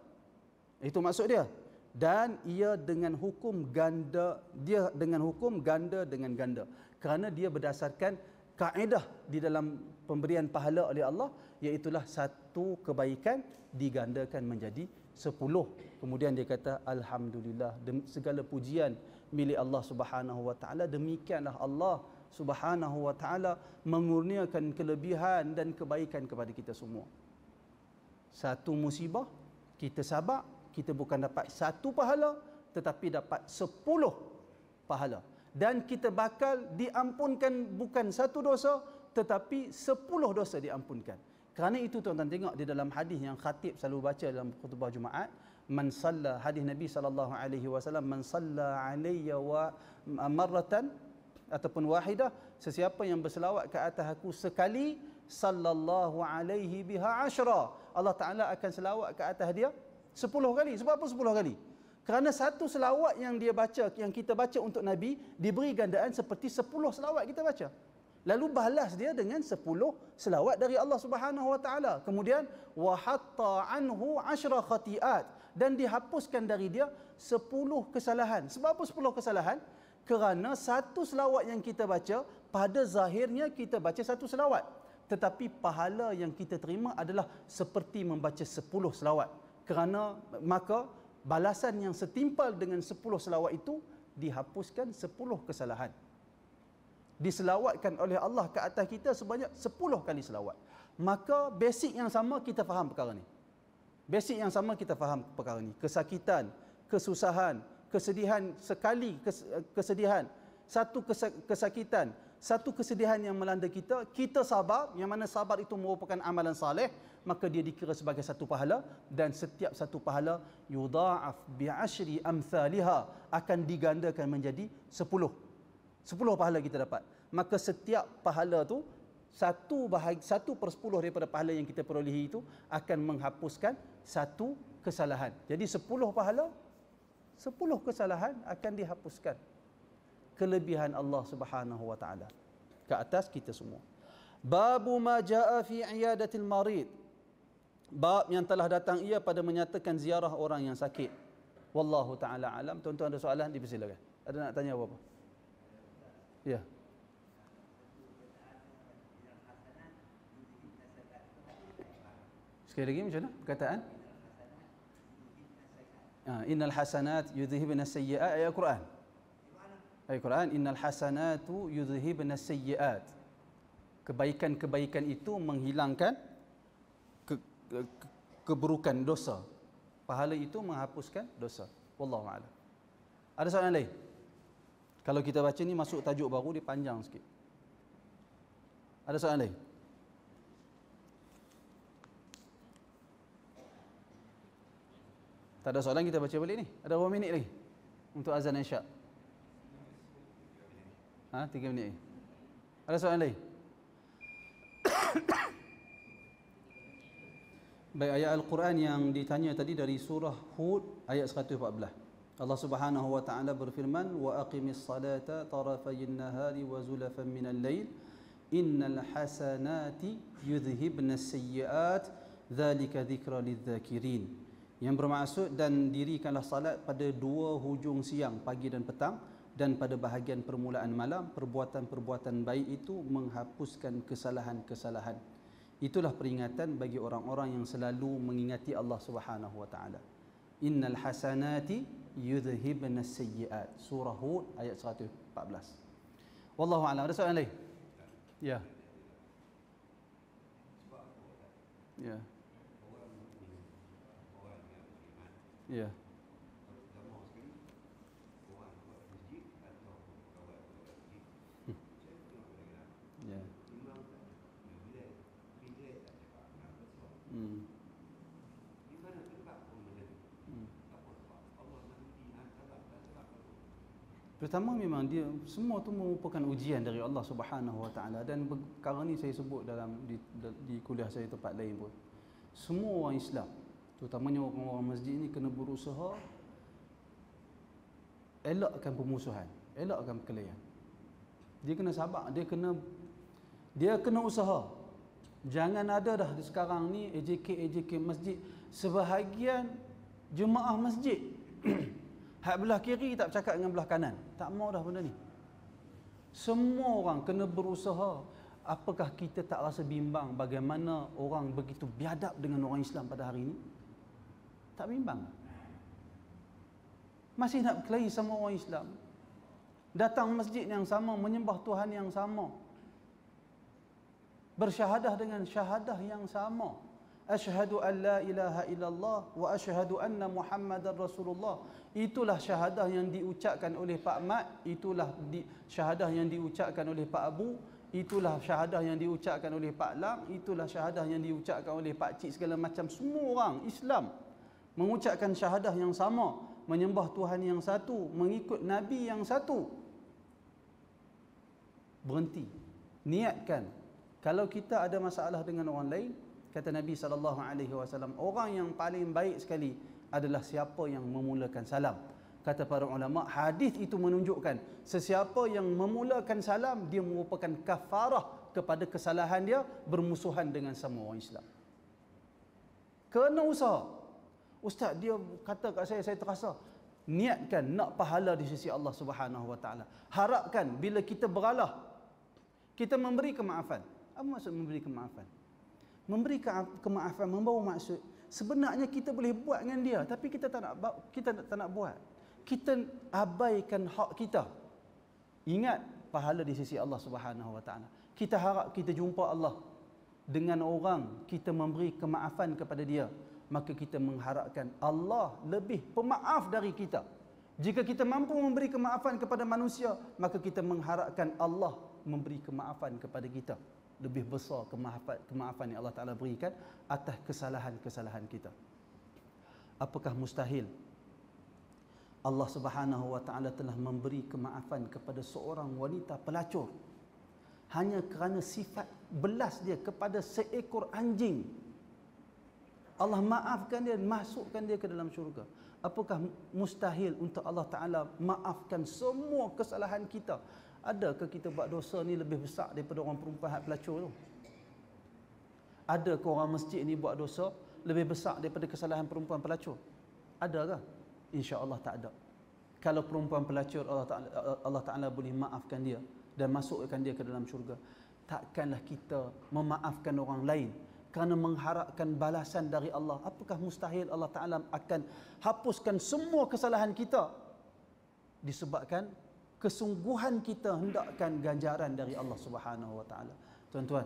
Itu maksud dia. Dan ia dengan hukum ganda, dia dengan hukum ganda dengan ganda. Kerana dia berdasarkan kaedah di dalam pemberian pahala oleh Allah, iaitulah satu kebaikan digandakan menjadi 10. Kemudian dia kata alhamdulillah, segala pujian milik Allah Subhanahu wa taala. Demikianlah Allah Subhanahu wa taala mengurniakan kelebihan dan kebaikan kepada kita semua. Satu musibah kita sabar, kita bukan dapat satu pahala tetapi dapat 10 pahala. Dan kita bakal diampunkan bukan satu dosa tetapi 10 dosa diampunkan. Kerana itu tuan-tuan tengok di dalam hadis yang khatib selalu baca dalam khutbah Jumaat, man salla, hadis Nabi sallallahu alaihi wasallam, man salla alayya wa marratan ataupun wahidah, sesiapa yang berselawat ke atas aku sekali, sallallahu alaihi biha ashra, Allah Taala akan selawat ke atas dia 10 kali. Sebab apa 10 kali? Kerana satu selawat yang dia baca, yang kita baca untuk Nabi, diberi gandaan seperti 10 selawat kita baca. Lalu balas dia dengan 10 selawat dari Allah Subhanahu wa taala. Kemudian wa hatta anhu 10 khati'at, dan dihapuskan dari dia 10 kesalahan. Sebab apa 10 kesalahan? Kerana satu selawat yang kita baca, pada zahirnya kita baca satu selawat, tetapi pahala yang kita terima adalah seperti membaca 10 selawat. Kerana maka balasan yang setimpal dengan 10 selawat itu dihapuskan 10 kesalahan. Diselawatkan oleh Allah ke atas kita sebanyak 10 kali selawat. Maka basic yang sama kita faham perkara ni. Basic yang sama kita faham perkara ni. Kesakitan, kesusahan, kesedihan sekali, kesedihan, satu kesakitan, satu kesedihan yang melanda kita, kita sabar, yang mana sabar itu merupakan amalan saleh, maka dia dikira sebagai satu pahala, dan setiap satu pahala yudha'af bi'ashri amthaliha, akan digandakan menjadi 10 pahala kita dapat. Maka setiap pahala tu 1/10 daripada pahala yang kita perolehi itu akan menghapuskan satu kesalahan. Jadi 10 pahala, 10 kesalahan akan dihapuskan. Kelebihan Allah Subhanahu wa taala ke atas kita semua. Babu ma jaa fi iyadatil marid. Bab yang telah datang ia pada menyatakan ziarah orang yang sakit. Wallahu taala alam. Tuan-tuan ada soalan, dipersilakan. Ada nak tanya apa-apa? Ya. Sekali lagi macam mana perkataan? Innal hasanat yudhhibna sayyi'at, ayat Quran. Ayat Quran, innal hasanatu yudhhibna sayyi'at. Kebaikan-kebaikan itu menghilangkan keburukan, dosa. Pahala itu menghapuskan dosa. Wallahu a'lam. Ada soalan lain? Kalau kita baca ni masuk tajuk baru, dia panjang sikit. Ada soalan lain? Tak ada soalan, kita baca balik ni. Ada berapa minit lagi untuk azan Isyak? 3 minit lagi. Ada soalan lain? Baik, ayat Al-Quran yang ditanya tadi dari surah Hud ayat 114. Allah Subhanahu wa taala berfirman, wa aqimis salata tarafayn nahari wa zulafan minal lail innal hasanati yudhhibna sayyi'at dzalika dzikra lidzakirin. Yang bermaksud, dan dirikanlah salat pada dua hujung siang, pagi dan petang, dan pada bahagian permulaan malam, perbuatan-perbuatan baik itu menghapuskan kesalahan-kesalahan. Itulah peringatan bagi orang-orang yang selalu mengingati Allah Subhanahu wa taala. Innal hasanati yudhhibna sayyi'at. Surah Hud ayat 114. Wallahu a'lam. Ada soalan lain? Ya. Ya. Ya. Ya. Pertama, memang dia semua tu merupakan ujian dari Allah Subhanahu wa taala, dan perkara ni saya sebut dalam di kuliah saya tempat lain pun. Semua orang Islam, terutamanya orang-orang masjid ni, kena berusaha elakkan permusuhan, elakkan perkelahian. Dia kena sabar, dia kena usaha. Jangan ada dah sekarang ni AJK masjid, sebahagian jemaah masjid hak belah kiri tak bercakap dengan belah kanan. Tak mau dah benda ni. Semua orang kena berusaha. Apakah kita tak rasa bimbang bagaimana orang begitu biadab dengan orang Islam pada hari ini? Tak bimbang. Masih nak berkelahi sama orang Islam. Datang masjid yang sama, menyembah Tuhan yang sama. Bersyahadah dengan syahadah yang sama. Asyhadu an la ilaha illallah wa asyhadu anna Muhammadar Rasulullah. Itulah syahadah yang diucapkan oleh Pak Mat, itulah syahadah yang diucapkan oleh Pak Abu, itulah syahadah yang diucapkan oleh Pak Lang, itulah syahadah yang diucapkan oleh Pak Cik, segala macam. Semua orang Islam mengucapkan syahadah yang sama, menyembah Tuhan yang satu, mengikut Nabi yang satu. Berhenti. Niatkan. Kalau kita ada masalah dengan orang lain, kata Nabi SAW, orang yang paling baik sekali adalah siapa yang memulakan salam. Kata para ulama, hadis itu menunjukkan sesiapa yang memulakan salam, dia merupakan kafarah kepada kesalahan dia bermusuhan dengan semua orang Islam. Kena usaha. Ustaz, dia kata kat saya terasa. Niatkan nak pahala di sisi Allah Subhanahu wa taala. Harapkan bila kita beralah, kita memberi kemaafan. Apa maksud memberi kemaafan? Memberi kemaafan membawa maksud sebenarnya kita boleh buat dengan dia, tapi kita tak nak buat. Kita abaikan hak kita. Ingat pahala di sisi Allah Subhanahu wa taala. Kita harap kita jumpa Allah dengan orang kita memberi kemaafan kepada dia, maka kita mengharapkan Allah lebih pemaaf dari kita. Jika kita mampu memberi kemaafan kepada manusia, maka kita mengharapkan Allah memberi kemaafan kepada kita. Lebih besar kemaafan yang Allah Ta'ala berikan atas kesalahan-kesalahan kita. Apakah mustahil Allah Subhanahu wa Ta'ala telah memberi kemaafan kepada seorang wanita pelacur hanya kerana sifat belas dia kepada seekor anjing? Allah maafkan dia, masukkan dia ke dalam syurga. Apakah mustahil untuk Allah Ta'ala maafkan semua kesalahan kita? Adakah kita buat dosa ni lebih besar daripada orang perempuan hak pelacur tu? Adakah orang masjid ni buat dosa lebih besar daripada kesalahan perempuan pelacur? Adakah? Insya-Allah tak ada. Kalau perempuan pelacur Allah Ta'ala boleh maafkan dia dan masukkan dia ke dalam syurga, takkanlah kita memaafkan orang lain kerana mengharapkan balasan dari Allah. Apakah mustahil Allah Ta'ala akan hapuskan semua kesalahan kita disebabkan kesungguhan kita hendakkan ganjaran dari Allah Subhanahu wa Ta'ala? Tuan-tuan,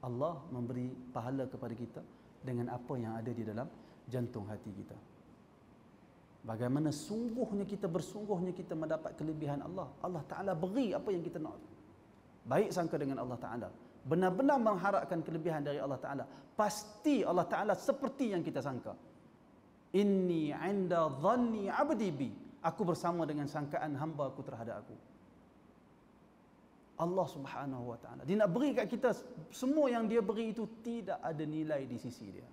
Allah memberi pahala kepada kita dengan apa yang ada di dalam jantung hati kita. Bagaimana bersungguhnya kita mendapat kelebihan Allah. Allah Ta'ala beri apa yang kita nak. Baik sangka dengan Allah Ta'ala, benar-benar mengharapkan kelebihan dari Allah Ta'ala, pasti Allah Ta'ala seperti yang kita sangka. Inni 'inda dhanni 'abdi bi, aku bersama dengan sangkaan hamba aku terhadap aku. Allah Subhanahu wa Ta'ala, dia nak beri kat kita semua yang dia beri itu tidak ada nilai di sisi dia.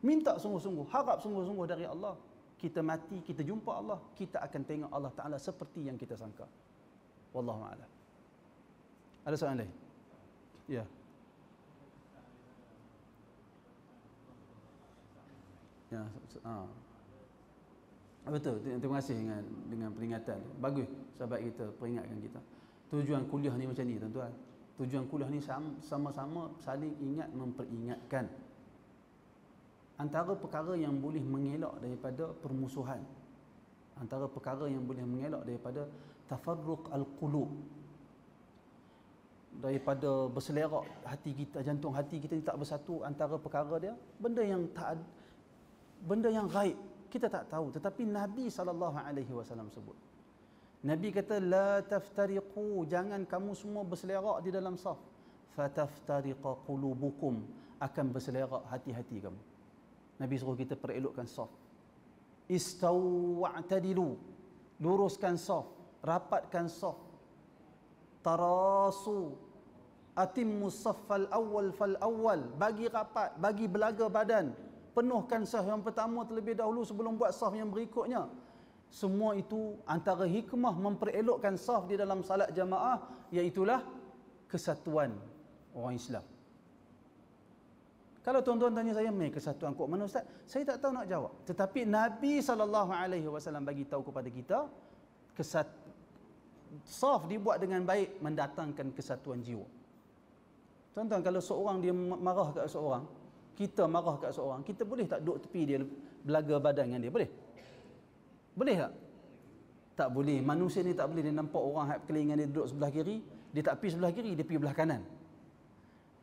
Minta sungguh-sungguh, harap sungguh-sungguh dari Allah. Kita mati, kita jumpa Allah, kita akan tengok Allah Ta'ala seperti yang kita sangka. Wallahu a'lam. Ada soalan lain? Ya. Ya, betul. Terima kasih dengan peringatan. Bagus sahabat kita peringatkan kita. Tujuan kuliah ni macam ni, tuan-tuan. Tujuan kuliah ni sama-sama saling ingat memperingatkan. Antara perkara yang boleh mengelak daripada permusuhan, antara perkara yang boleh mengelak daripada tafarruq al-qulub, daripada berselerak hati kita, jantung hati kita tak bersatu, antara perkara dia benda yang gaib, kita tak tahu, tetapi Nabi SAW sebut. Nabi kata la taftariqu, jangan kamu semua berselerak di dalam saf, fataftariqa qulubukum, akan berselerak hati-hati kamu. Nabi suruh kita perelokkan saf. Istawu wa'tadilu, luruskan saf, rapatkan saf. Tarasu, atimmu saffal awal fal awal, bagi rapat, bagi belaga badan, penuhkan saf yang pertama terlebih dahulu sebelum buat saf yang berikutnya. Semua itu antara hikmah memperelokkan saf di dalam salat jamaah, iaitulah kesatuan orang Islam. Kalau tuan-tuan tanya saya, "Mai kesatuan kok mana Ustaz?" Saya tak tahu nak jawab. Tetapi Nabi SAW bagi tahu kepada kita, saf dibuat dengan baik mendatangkan kesatuan jiwa. Tuan-tuan, kalau seorang dia marah kat seorang, kita marah kat seorang, kita boleh tak duduk tepi dia belaga badan dengan dia? Boleh? Boleh tak? Tak boleh. Manusia ni tak boleh. Dia nampak orang kelilingan dia duduk sebelah kiri, dia tak pergi sebelah kiri, dia pergi belah kanan.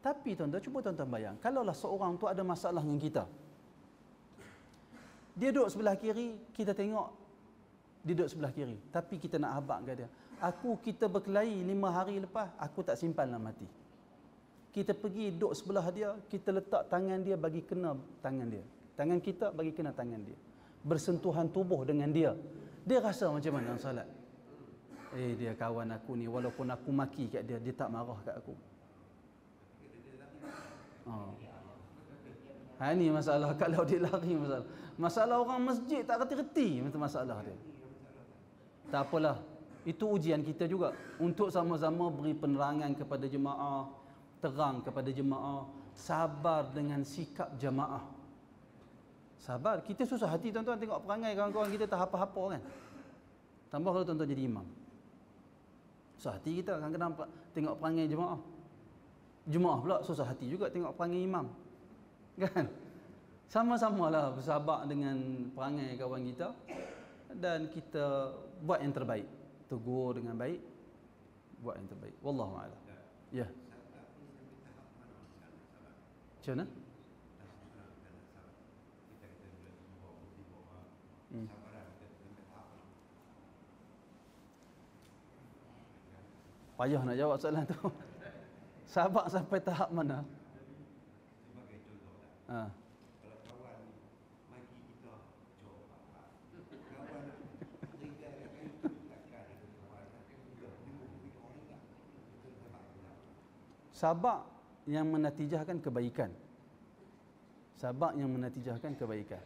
Tapi tuan-tuan, cuba tuan-tuan bayang, kalaulah seorang tu ada masalah dengan kita, dia duduk sebelah kiri, kita tengok dia duduk sebelah kiri, tapi kita nak habaq kat dia, kita berkelahi 5 hari lepas, aku tak simpan dalam hati. Kita pergi duduk sebelah dia, kita letak tangan dia bagi kena tangan dia, tangan kita bagi kena tangan dia, bersentuhan tubuh dengan dia. Dia rasa macam mana dalam salat? Dia kawan aku ni, walaupun aku maki kat dia, dia tak marah kat aku. Ini masalah. Kalau dia lari, masalah orang masjid tak reti-reti masalah dia. Tak apalah, itu ujian kita juga untuk sama-sama beri penerangan kepada jemaah, terang kepada jemaah, sabar dengan sikap jemaah. Sabar. Kita susah hati tuan-tuan tengok perangai kawan-kawan kita tak apa-apa kan. Tambah kalau tuan-tuan jadi imam, susah hati kita kadang-kadang tengok perangai jemaah. Jemaah pula susah hati juga tengok perangai imam. Kan? Sama-samalah bersabar dengan perangai kawan kita dan kita buat yang terbaik. Tegur dengan baik, buat yang terbaik. Wallahu a'lam. Ya. Macam mana? Payah nak jawab soalan tu. Sabar sampai tahap mana? Sebagai contoh Ha. kalau kawan maki kita jawab kawan tinggalkan takkan ada kawan juga orang tak betul tak. Sabar yang menatijahkan kebaikan. Sabar yang menatijahkan kebaikan.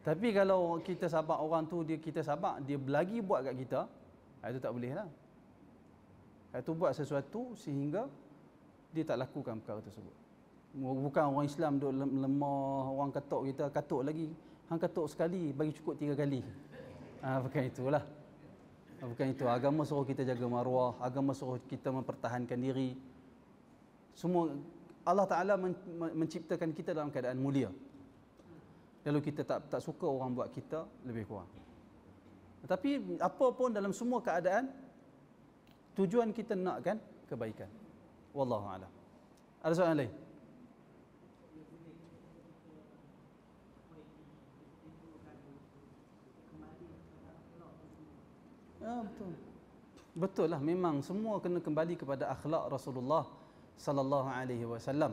Tapi kalau kita sabar orang tu, kita sabar, dia lagi buat kat kita, itu tak boleh lah. Itu buat sesuatu sehingga dia tak lakukan perkara tersebut. Bukan orang Islam duk lemah, orang katuk kita, katuk lagi. Hang katuk sekali, bagi cukup 3 kali. Bukan itulah. Bukan itu. Agama suruh kita jaga maruah, agama suruh kita mempertahankan diri. Semua Allah Ta'ala menciptakan kita dalam keadaan mulia. Lalu kita tak suka orang buat kita lebih kurang. Tapi apa pun dalam semua keadaan, tujuan kita nakkan kebaikan. Wallahu a'lam. Ada soalan lain? Ya, betul. Betul lah, memang semua kena kembali kepada akhlak Rasulullah sallallahu alaihi wasallam.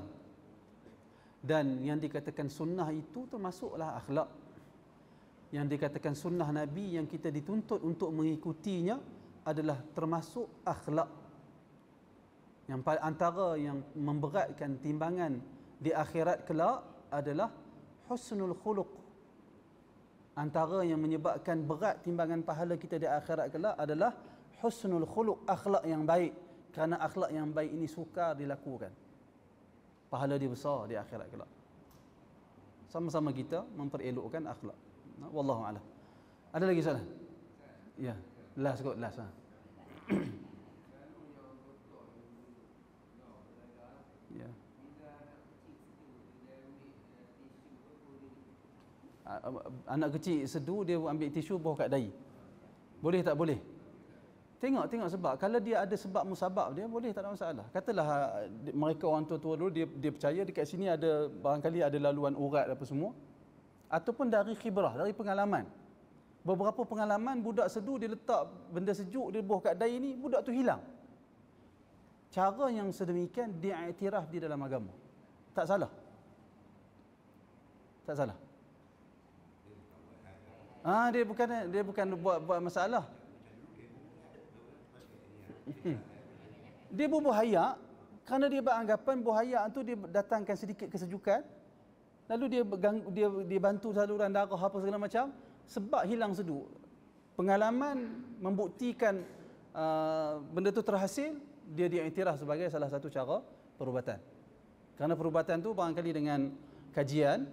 Dan yang dikatakan sunnah itu termasuklah akhlak. Yang dikatakan sunnah Nabi yang kita dituntut untuk mengikutinya adalah termasuk akhlak. Yang antara yang memberatkan timbangan di akhirat kelak adalah husnul khuluq. Antara yang menyebabkan berat timbangan pahala kita di akhirat kelak adalah husnul khuluq, akhlak yang baik. Kerana akhlak yang baik ini sukar dilakukan, pahala dia besar di akhirat kelak. Sama-sama kita memperelokkan akhlak. Wallahu a'lam. Ada lagi soalan? Ya, last kot, last ha. Ya. Anak kecil sedu dia ambil tisu bawa kat dahi. Boleh tak boleh? Tengok sebab. Kalau dia ada sebab musabab dia, boleh, tak ada masalah. Katalah mereka orang tua-tua dulu dia percaya dekat sini ada barangkali ada laluan urat apa semua. Ataupun dari khibrah, dari pengalaman. Beberapa pengalaman budak sedu dia letak benda sejuk dia bawa kat dahi ni, budak tu hilang. Cara yang sedemikian dia iktiraf di dalam agama. Tak salah. Tak salah. Dia bukan buat masalah. Dia berbuhayak kerana dia beranggapan buhayak tu dia datangkan sedikit kesejukan, lalu dia bantu saluran darah apa segala macam, sebab hilang sedu. Pengalaman membuktikan benda tu terhasil, dia diiktiraf sebagai salah satu cara perubatan. Kerana perubatan tu barangkali dengan kajian,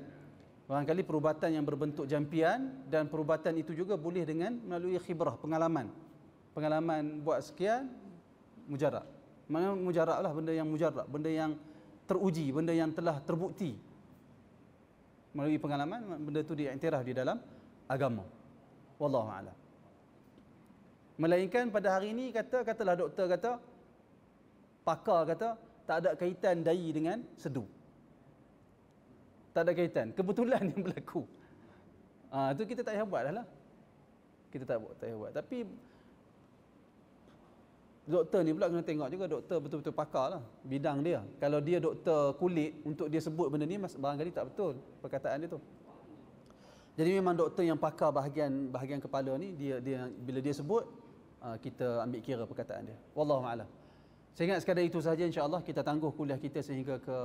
barangkali perubatan yang berbentuk jampian, dan perubatan itu juga boleh dengan melalui khibrah, pengalaman buat sekian, mujarab. Mana mujarab lah, benda yang mujarab, benda yang teruji, benda yang telah terbukti. Melalui pengalaman, benda tu diiktiraf di dalam agama. Wallahu a'lam. Melainkan pada hari ini katalah doktor kata, pakar kata tak ada kaitan dahi dengan sedu. Tak ada kaitan. Kebetulan yang berlaku. Itu kita tak payah buat dah lah. Kita tak payah buat. Tapi doktor ni pula kena tengok juga, doktor betul-betul pakar lah bidang dia. Kalau dia doktor kulit, untuk dia sebut benda ni barangkali tak betul perkataan dia tu. Jadi memang doktor yang pakar bahagian kepala ni, dia bila dia sebut, kita ambil kira perkataan dia. Wallahu a'lam. Saya ingat sekadar itu sahaja, insya-Allah kita tangguh kuliah kita sehingga ke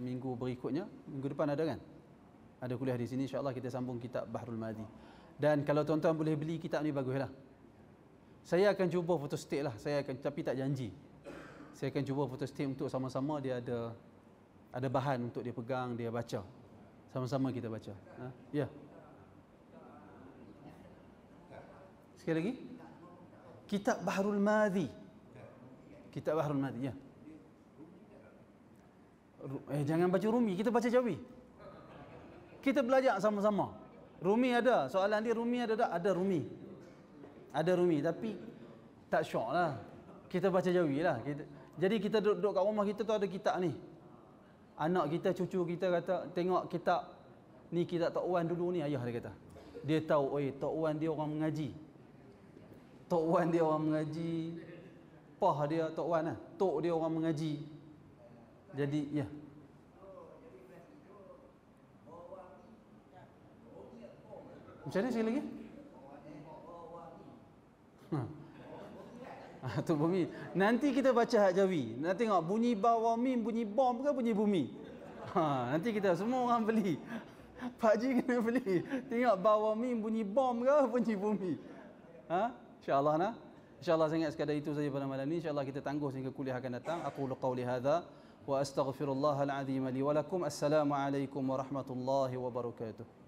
minggu berikutnya. Minggu depan ada kan? Ada kuliah di sini, insya-Allah kita sambung kitab Bahrul Madhi. Dan kalau tuan-tuan boleh beli kitab ni, baguslah. Saya akan cuba photostat lah, tapi tak janji. Saya akan cuba photostat untuk sama-sama dia ada bahan untuk dia pegang, dia baca. Sama-sama kita baca. Ya. Sekali lagi. Kitab Bahrul Madhi. Kitab Bahrul Madhi, ya. Jangan baca Rumi, kita baca Jawi. Kita belajar sama-sama. Rumi ada, soalan dia Rumi ada tak? Ada Rumi. Ada Rumi, tapi tak syok lah. Kita baca Jawi lah. Jadi kita duduk kat rumah kita tu ada kitab ni. Anak kita, cucu kita kata, tengok kitab ni, kitab Tok Wan dulu ni, ayah dia kata. Dia tahu, Tok Wan dia orang mengaji. Tok Wan dia orang mengaji. Pah dia Tok Wan lah. Tok dia orang mengaji. Jadi, ya. Macam mana sekali lagi? Tu bumi. Nanti kita baca hak Jawi. Nanti tengok bunyi bawah mim, bunyi bom ke bunyi bumi. Nanti kita semua orang beli. Pak Haji kena beli. Tengok bawah mim bunyi bom ke bunyi bumi. InsyaAllah nah. InsyaAllah saya ingat sekadar itu saja pada malam ini. InsyaAllah kita tangguh sehingga kuliah akan datang. Aqulu qawli hadha wa astaghfirullahal azim li wa lakum. Assalamualaikum warahmatullahi wabarakatuh.